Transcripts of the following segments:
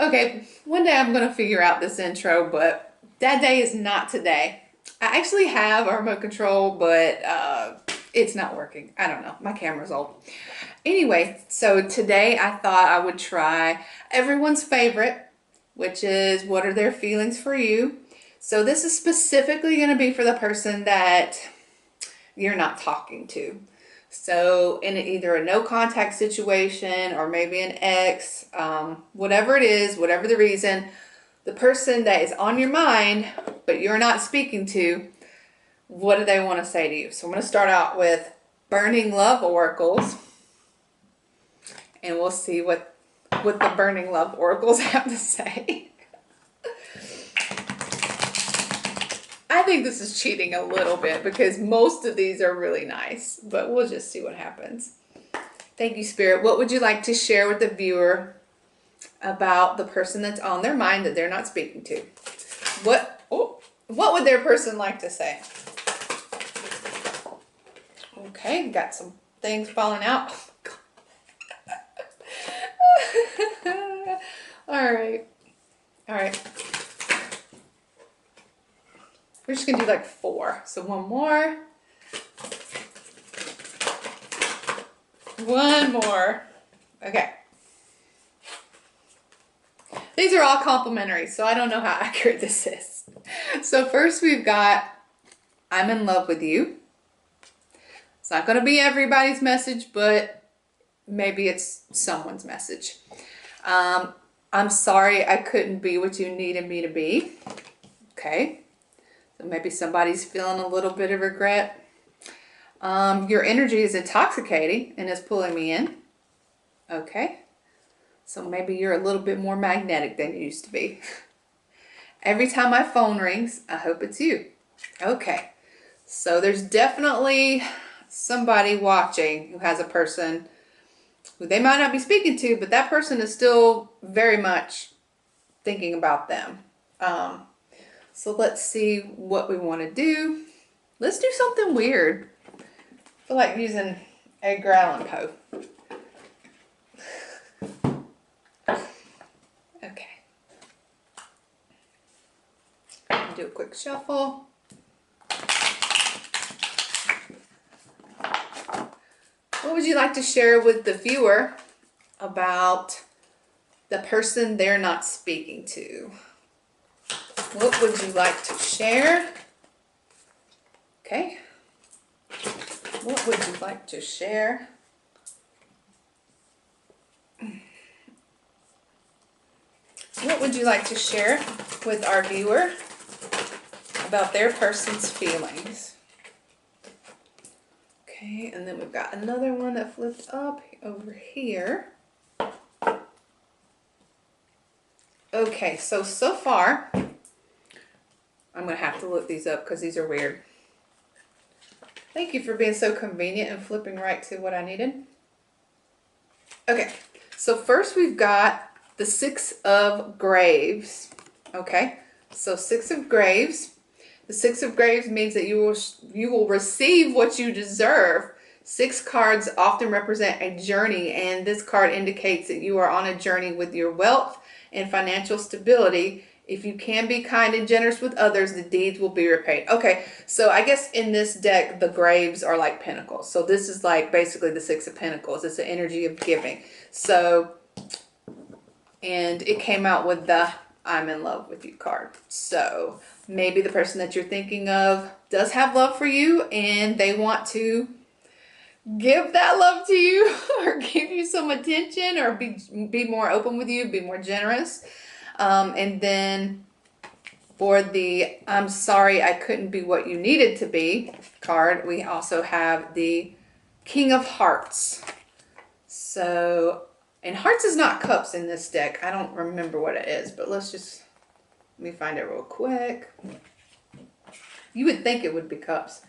Okay, one day I'm going to figure out this intro, but that day is not today. I actually have a remote control, but it's not working. I don't know. My camera's old. Anyway, so today I thought I would try everyone's favorite, which is what are their feelings for you? So this is specifically going to be for the person that you're not talking to. So in either a no contact situation or maybe an ex, whatever it is, whatever the reason, the person that is on your mind but you're not speaking to, what do they want to say to you? So I'm going to start out with burning love oracles, and we'll see what the burning love oracles have to say. I think this is cheating a little bit because most of these are really nice, but we'll just see what happens. Thank you, Spirit. What would you like to share with the viewer about the person that's on their mind that they're not speaking to? What would their person like to say? Okay, got some things falling out. All right. We're just gonna do like 4. So one more. One more. Okay. These are all complimentary, so I don't know how accurate this is. So first we've got, I'm in love with you. It's not gonna be everybody's message, but maybe it's someone's message. I'm sorry I couldn't be what you needed me to be. Okay. So maybe somebody's feeling a little bit of regret. Your energy is intoxicating and is pulling me in. Okay. So maybe you're a little bit more magnetic than you used to be. Every time my phone rings, I hope it's you. Okay. So there's definitely somebody watching who has a person who they might not be speaking to, but that person is still very much thinking about them. So let's see what we want to do. Let's do something weird. I feel like using Edgar Allan Poe. Okay. Do a quick shuffle. What would you like to share with the viewer about the person they're not speaking to? What would you like to share? Okay. What would you like to share? What would you like to share with our viewer about their person's feelings? Okay, and then we've got another one that flipped up over here. Okay, so far, I'm going to have to look these up because these are weird. Thank you for being so convenient and flipping right to what I needed. Okay, so first we've got the 6 of Graves. Okay, so 6 of Graves. The 6 of Graves means that you will receive what you deserve. 6 cards often represent a journey, and this card indicates that you are on a journey with your wealth and financial stability. If you can be kind and generous with others, the deeds will be repaid. Okay, so I guess in this deck, the Graves are like pentacles. So this is like basically the 6 of Pentacles. It's the energy of giving. So, and it came out with the I'm in love with you card. So maybe the person that you're thinking of does have love for you and they want to give that love to you or give you some attention or be more open with you, be more generous. And then for the I'm sorry I couldn't be what you needed to be card, we also have the King of Hearts. So, and Hearts is not cups in this deck. I don't remember what it is, but let me find it real quick. You would think it would be cups.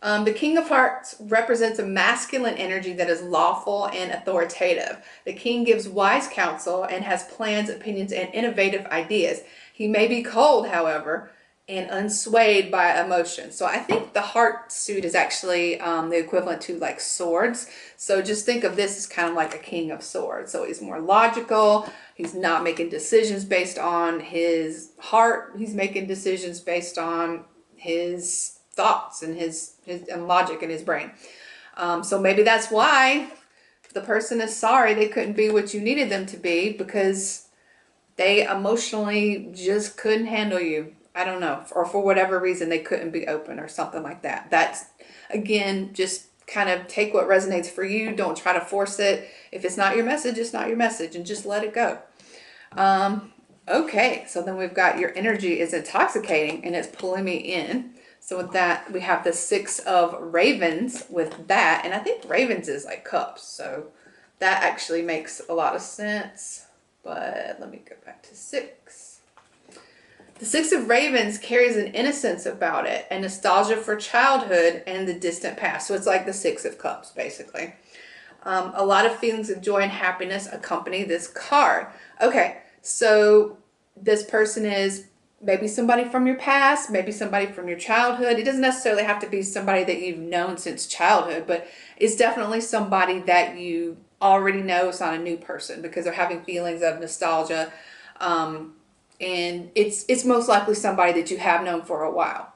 The King of Hearts represents a masculine energy that is lawful and authoritative. The king gives wise counsel and has plans, opinions, and innovative ideas. He may be cold, however, and unswayed by emotion. So I think the heart suit is actually the equivalent to like swords. So just think of this as kind of like a king of swords. So he's more logical. He's not making decisions based on his heart. He's making decisions based on his thoughts and his and logic in his brain. So maybe that's why the person is sorry they couldn't be what you needed them to be, because they emotionally just couldn't handle you. I don't know. Or for whatever reason, they couldn't be open or something like that. That's, again, just kind of take what resonates for you. Don't try to force it. If it's not your message, it's not your message, and just let it go. Okay, so then we've got your energy is intoxicating and it's pulling me in. So with that, we have the 6 of ravens with that. And I think ravens is like cups. So that actually makes a lot of sense. But let me go back to 6. The 6 of ravens carries an innocence about it, and nostalgia for childhood and the distant past. So it's like the 6 of cups, basically. A lot of feelings of joy and happiness accompany this card. Okay, so this person is maybe somebody from your past, maybe somebody from your childhood. It doesn't necessarily have to be somebody that you've known since childhood, but it's definitely somebody that you already know. It's not a new person, because they're having feelings of nostalgia. And it's most likely somebody that you have known for a while.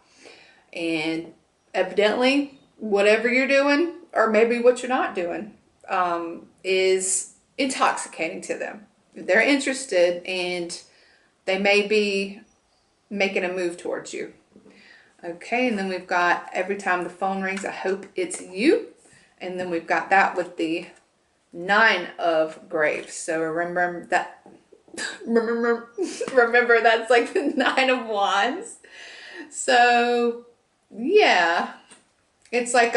And evidently, whatever you're doing, or maybe what you're not doing, is intoxicating to them. They're interested, and they may be making a move towards you. Okay, and then we've got every time the phone rings, I hope it's you. And then we've got that with the 9 of grapes. So remember that. Remember that's like the 9 of wands. So yeah, it's like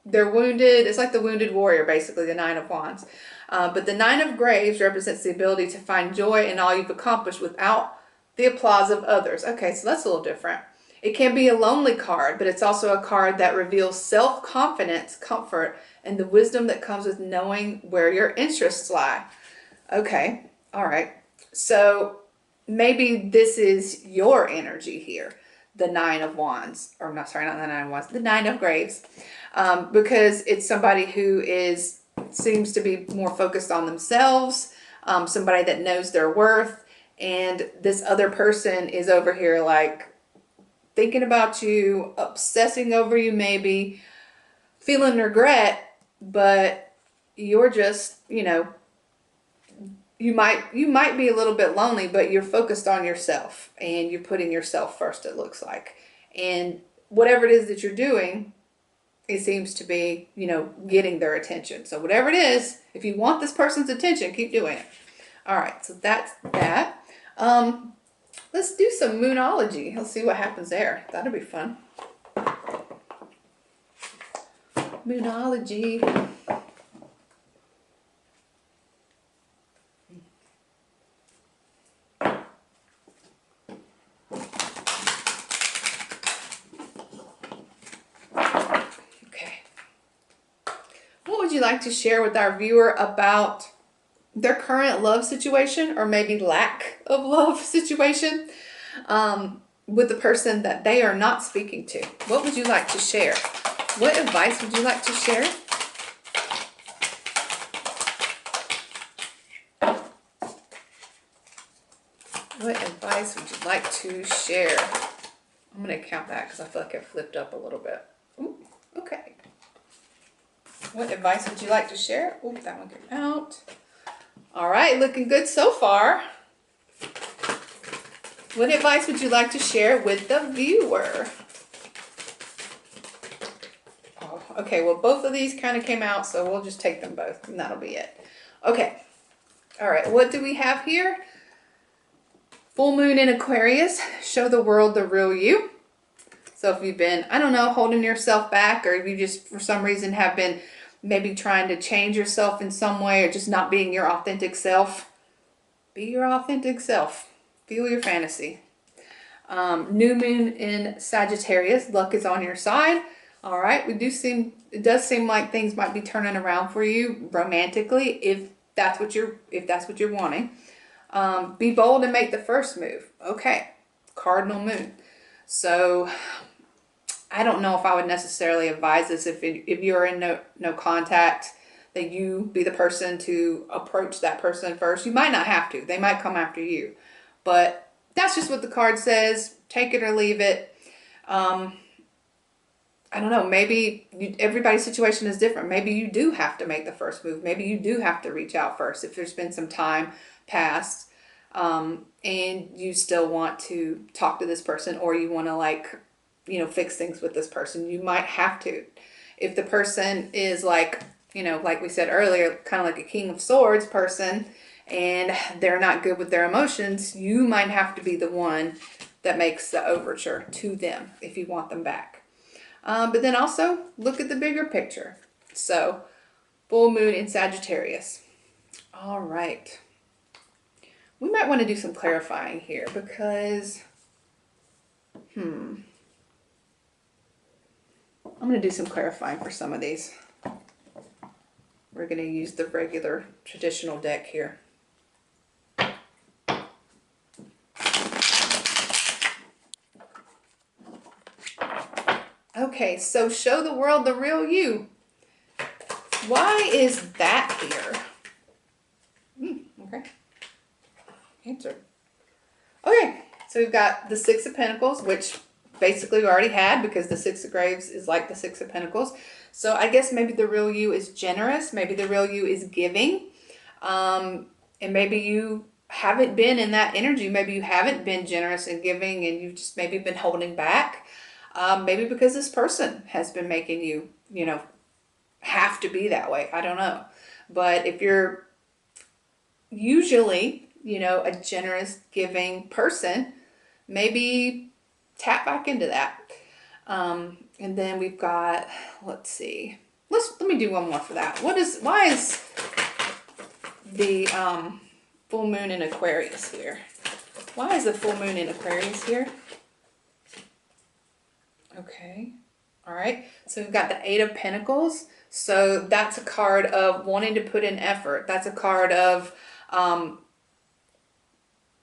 they're wounded. It's like the wounded warrior, basically, the 9 of wands. But the 9 of grapes represents the ability to find joy in all you've accomplished without the applause of others. Okay, so that's a little different. It can be a lonely card, but it's also a card that reveals self-confidence, comfort, and the wisdom that comes with knowing where your interests lie. Okay, all right. So maybe this is your energy here, the 9 of wands, or not, sorry, not the 9 of wands, the 9 of grapes, because it's somebody who seems to be more focused on themselves, somebody that knows their worth. And this other person is over here like thinking about you, obsessing over you, maybe feeling regret, but you're just, you might be a little bit lonely, but you're focused on yourself and you're putting yourself first, it looks like. And whatever it is that you're doing, it seems to be, getting their attention. So whatever it is, if you want this person's attention, keep doing it. All right, so that's that. Let's do some Moonology. Let's see what happens there. That'll be fun. Moonology. Okay. What would you like to share with our viewer about their current love situation, or maybe lack of love situation, with the person that they are not speaking to? What would you like to share? What advice would you like to share? What advice would you like to share? I'm going to count that because I feel like it flipped up a little bit. Ooh, okay. What advice would you like to share? Ooh, that one came out. All right, looking good so far. What advice would you like to share with the viewer? Oh, okay, well, both of these kind of came out, so we'll just take them both, and that'll be it. Okay. All right, what do we have here? Full moon in Aquarius. Show the world the real you. So if you've been, I don't know, holding yourself back, or if you just, for some reason, have been maybe trying to change yourself in some way, or just not being your authentic self, be your authentic self. Feel your fantasy. New moon in Sagittarius. Luck is on your side. All right. It does seem like things might be turning around for you romantically, if that's what you're wanting. Be bold and make the first move. Okay. Cardinal moon. So I don't know if I would necessarily advise this if you're in no contact, that you be the person to approach that person first. You might not have to. They might come after you. But that's just what the card says. Take it or leave it. I don't know. Maybe everybody's situation is different. Maybe you do have to make the first move. Maybe you do have to reach out first if there's been some time passed, and you still want to talk to this person, or you want to, like, fix things with this person. You might have to. If the person is like, like we said earlier, kind of like a King of Swords person, and they're not good with their emotions, you might have to be the one that makes the overture to them if you want them back. But then also look at the bigger picture. So, full moon in Sagittarius. All right. We might want to do some clarifying here because, I'm going to do some clarifying for some of these. We're going to use the regular traditional deck here. Okay, so show the world the real you. Why is that here? Okay. Answered. Okay, so we've got the Six of Pentacles, which basically we already had because the Six of Graves is like the Six of Pentacles. So I guess maybe the real you is generous. Maybe the real you is giving. And maybe you haven't been in that energy. Maybe you haven't been generous and giving, and you've just maybe been holding back. Maybe because this person has been making you, have to be that way. I don't know. But if you're usually, a generous, giving person, maybe tap back into that. And then we've got, let's see. Let me do one more for that. Why is the full moon in Aquarius here? Why is the full moon in Aquarius here? Okay. All right. So we've got the Eight of Pentacles. So that's a card of wanting to put in effort. That's a card of,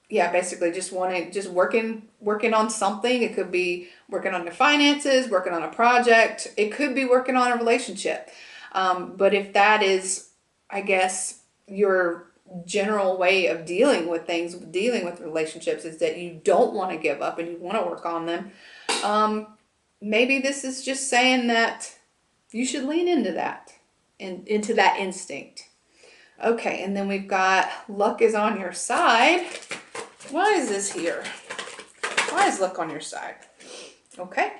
basically just working on something. It could be working on your finances, working on a project. It could be working on a relationship. But if that is, I guess, your general way of dealing with things, dealing with relationships, is that you don't want to give up and you want to work on them. Maybe this is just saying that you should lean into that and into that instinct. Okay, and then we've got luck is on your side. Why is this here? Why is luck on your side? Okay,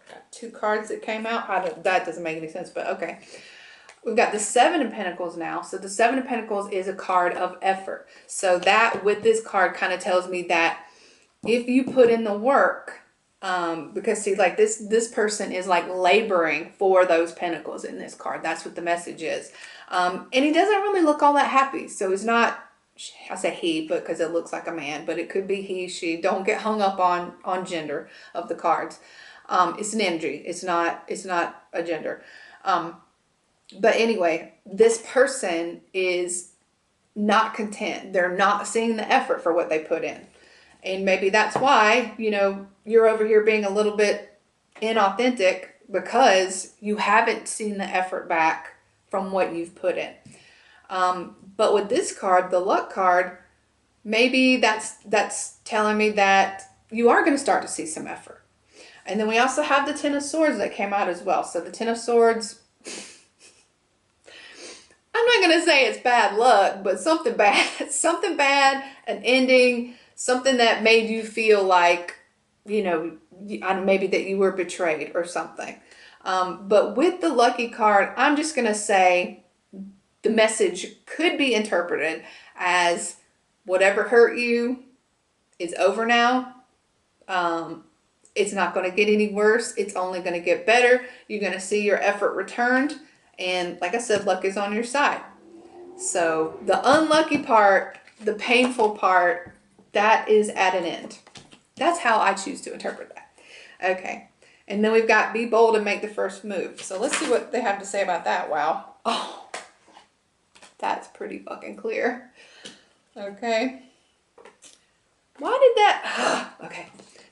got two cards that came out. That doesn't make any sense, but okay. We've got the Seven of Pentacles now. So the Seven of Pentacles is a card of effort. So that with this card kind of tells me that if you put in the work, because see, like this person is like laboring for those pentacles in this card. That's what the message is. And he doesn't really look all that happy. So it's not, I say he, but because it looks like a man, but it could be he, she. Don't get hung up on gender of the cards. It's an energy. It's not a gender. But anyway, this person is not content. They're not seeing the effort for what they put in. And maybe that's why, you're over here being a little bit inauthentic, because you haven't seen the effort back from what you've put in. But with this card, the luck card, maybe that's telling me that you are going to start to see some effort. And then we also have the Ten of Swords that came out as well. So the Ten of Swords, I'm not going to say it's bad luck, but something bad, an ending, something that made you feel like, maybe that you were betrayed or something. But with the lucky card, I'm just going to say the message could be interpreted as whatever hurt you is over now. It's not going to get any worse. It's only going to get better. You're going to see your effort returned. And like I said, luck is on your side. So the unlucky part, the painful part, that is at an end. That's how I choose to interpret that. Okay. And then we've got be bold and make the first move. So let's see what they have to say about that. Wow. Oh, that's pretty fucking clear. Okay. Why did that? Okay.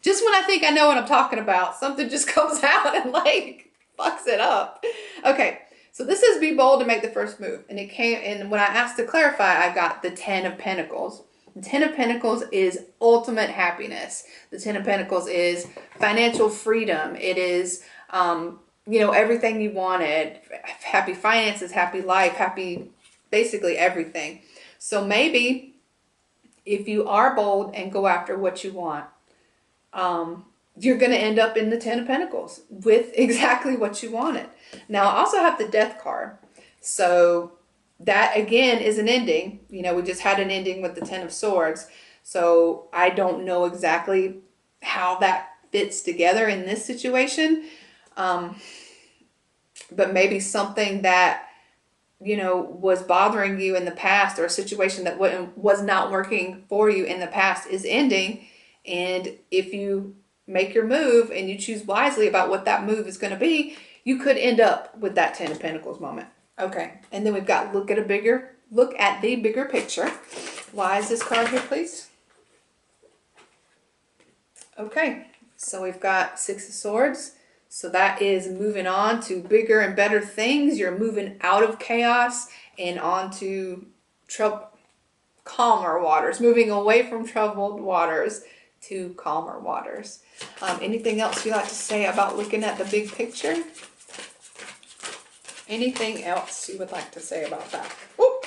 Just when I think I know what I'm talking about, something just comes out and like fucks it up. Okay, so this is be bold to make the first move. And it came, and when I asked to clarify, I got the 10 of Pentacles. The 10 of Pentacles is ultimate happiness. The 10 of Pentacles is financial freedom. It is, everything you wanted. Happy finances, happy life, happy, basically everything. So maybe if you are bold and go after what you want, you're going to end up in the 10 of Pentacles with exactly what you wanted. Now, I also have the Death card. So that, again, is an ending. We just had an ending with the 10 of Swords. So I don't know exactly how that fits together in this situation. But maybe something that, was bothering you in the past, or a situation that was not working for you in the past is ending. And if you make your move and you choose wisely about what that move is going to be, you could end up with that 10 of Pentacles moment. Okay, and then we've got look at the bigger picture. Why is this card here, please? Okay, so we've got 6 of Swords. So that is moving on to bigger and better things. You're moving out of chaos and onto calmer waters, moving away from troubled waters to calmer waters. Anything else you'd like to say about looking at the big picture? Anything else you would like to say about that? Ooh.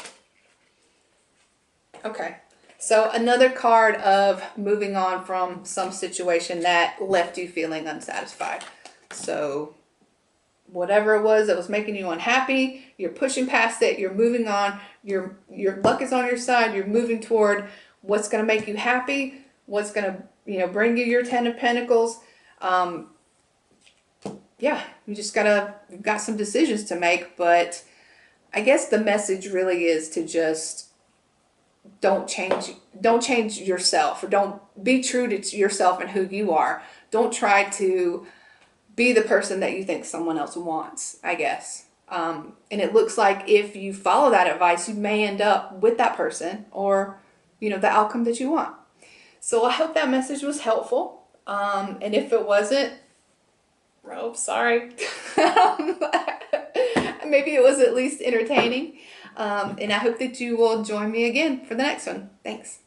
Okay. So another card of moving on from some situation that left you feeling unsatisfied. So whatever it was that was making you unhappy, you're pushing past it, you're moving on, your luck is on your side, you're moving toward what's going to make you happy, what's going to, bring you your 10 of Pentacles. You've got some decisions to make, but I guess the message really is to just don't change yourself, or don't be true to yourself and who you are. Don't try to be the person that you think someone else wants, I guess. And it looks like if you follow that advice, you may end up with that person, or, the outcome that you want. So I hope that message was helpful. And if it wasn't, oh, sorry. Maybe it was at least entertaining. And I hope that you will join me again for the next one. Thanks.